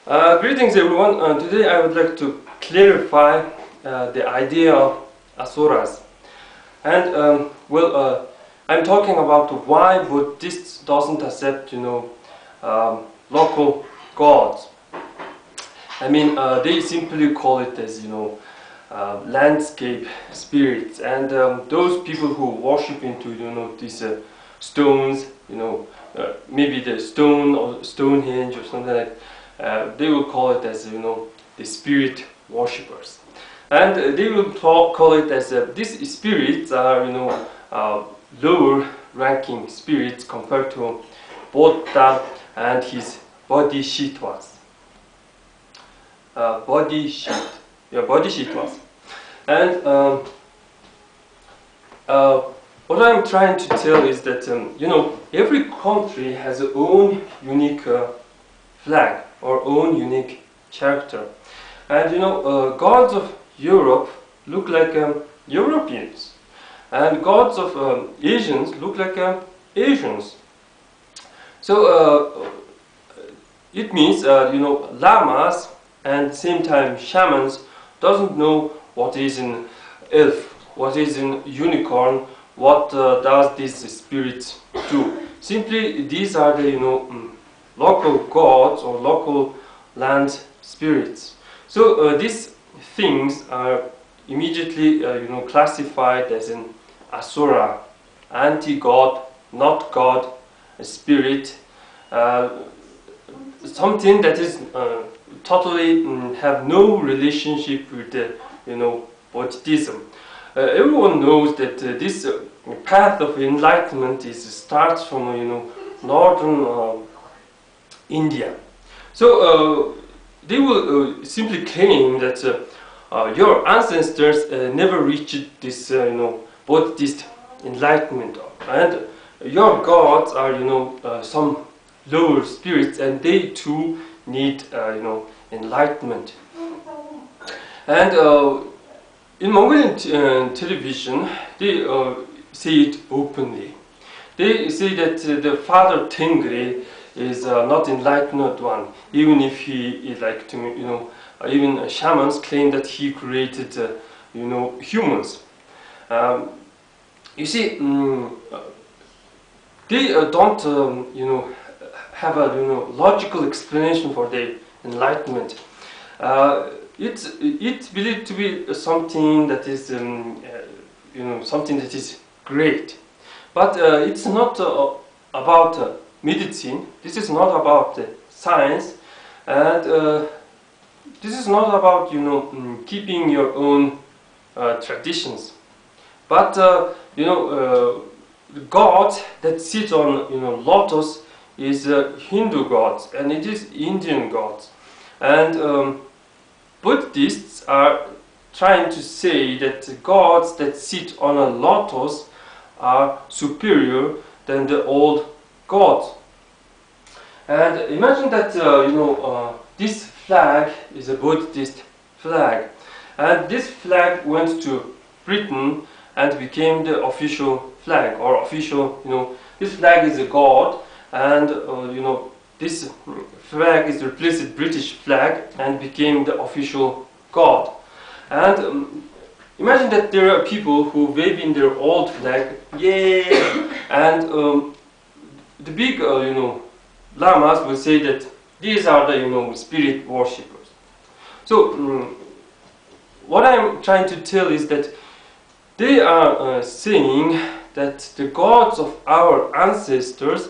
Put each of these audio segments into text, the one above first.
Greetings everyone. Today I would like to clarify the idea of Asuras. And I'm talking about why Buddhists doesn't accept, local gods. I mean, they simply call it as, landscape spirits. And those people who worship into, these stones, maybe the stone or Stonehenge or something like that, they will call it as, the spirit worshippers. And they will call it as, these spirits are, lower ranking spirits compared to Buddha and his body-shit-vas. Body-shit-vas. And what I'm trying to tell is that, every country has its own unique flag or own unique character. And, gods of Europe look like Europeans. And gods of Asians look like Asians. So it means, lamas and same time shamans doesn't know what is an elf, what is an unicorn, what does this spirit do. Simply these are the local gods or local land spirits. So these things are immediately classified as an asura, anti-god, not god, a spirit, something that is totally have no relationship with Buddhism. Everyone knows that this path of enlightenment starts from northern India. So they will simply claim that your ancestors never reached this Buddhist enlightenment, and your gods are some lower spirits, and they too need enlightenment. And in Mongolian television, they say it openly. They say that the father Tengri is not enlightened one, even if he is like even shamans claim that he created humans. You see, they don't have a logical explanation for their enlightenment. It's believed to be something that is something that is great, but it's not about medicine. This is not about science, and this is not about keeping your own traditions. But the god that sits on lotus is Hindu gods, and it is Indian gods. And Buddhists are trying to say that the gods that sit on a lotus are superior than the old gods. And imagine that this flag is a Buddhist flag, and this flag went to Britain and became the official flag, or official. This flag is a god, and this flag is replaced British flag and became the official god. And imagine that there are people who wave in their old flag, yay, and the big lamas will say that these are the spirit worshippers. So what I'm trying to tell is that they are saying that the gods of our ancestors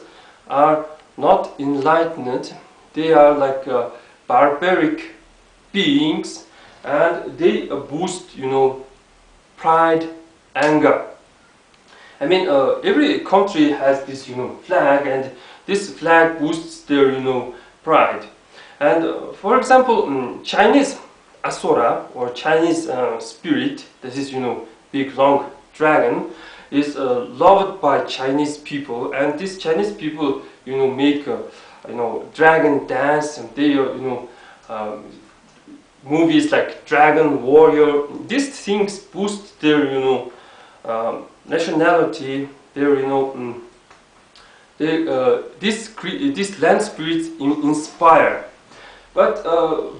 are not enlightened. They are like barbaric beings, and they boost pride, anger. I mean, every country has this flag, and this flag boosts their pride. And for example, Chinese Asura, or Chinese spirit, that is big long dragon, is loved by Chinese people, and these Chinese people make dragon dance, and they movies like Dragon Warrior. These things boost their nationality, their these land spirits inspire. But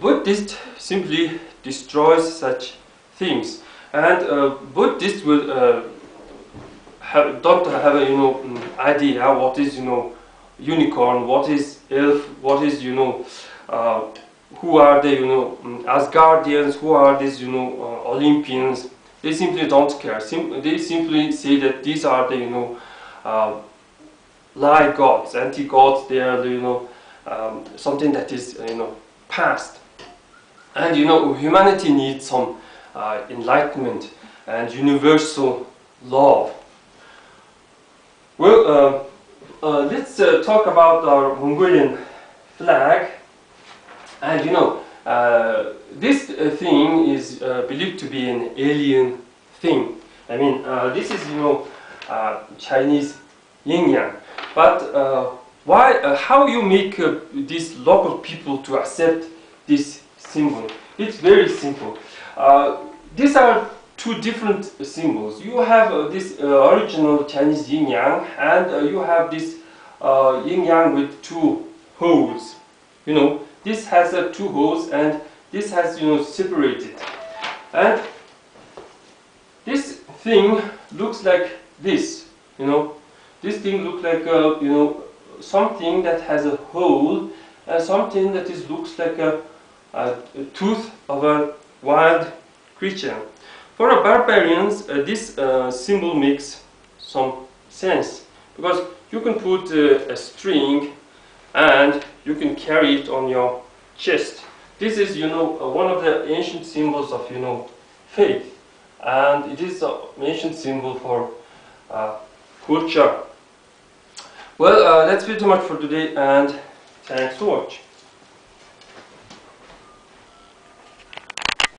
Buddhist simply destroys such things, and Buddhists will don't have a idea what is unicorn, what is elf, what is who are the Asgardians, who are these Olympians. They simply don't care. They simply say that these are the lie gods, anti-gods. They are the something that is past. And humanity needs some enlightenment and universal love. Well, let's talk about our Mongolian flag. And this thing is believed to be an alien thing. I mean, this is Chinese yin-yang. But why? How you make these local people to accept this symbol? It's very simple. These are two different symbols. You have this original Chinese yin-yang, and you have this yin-yang with two holes. This has two holes, and this has separated. And this thing looks like this. This thing looks like something that has a hole, and something that looks like a tooth of a wild creature. For a barbarians, this symbol makes some sense, because you can put a string and you can carry it on your chest. This is one of the ancient symbols of faith, and it is an ancient symbol for culture. Well, that's pretty much for today, and thanks for watching.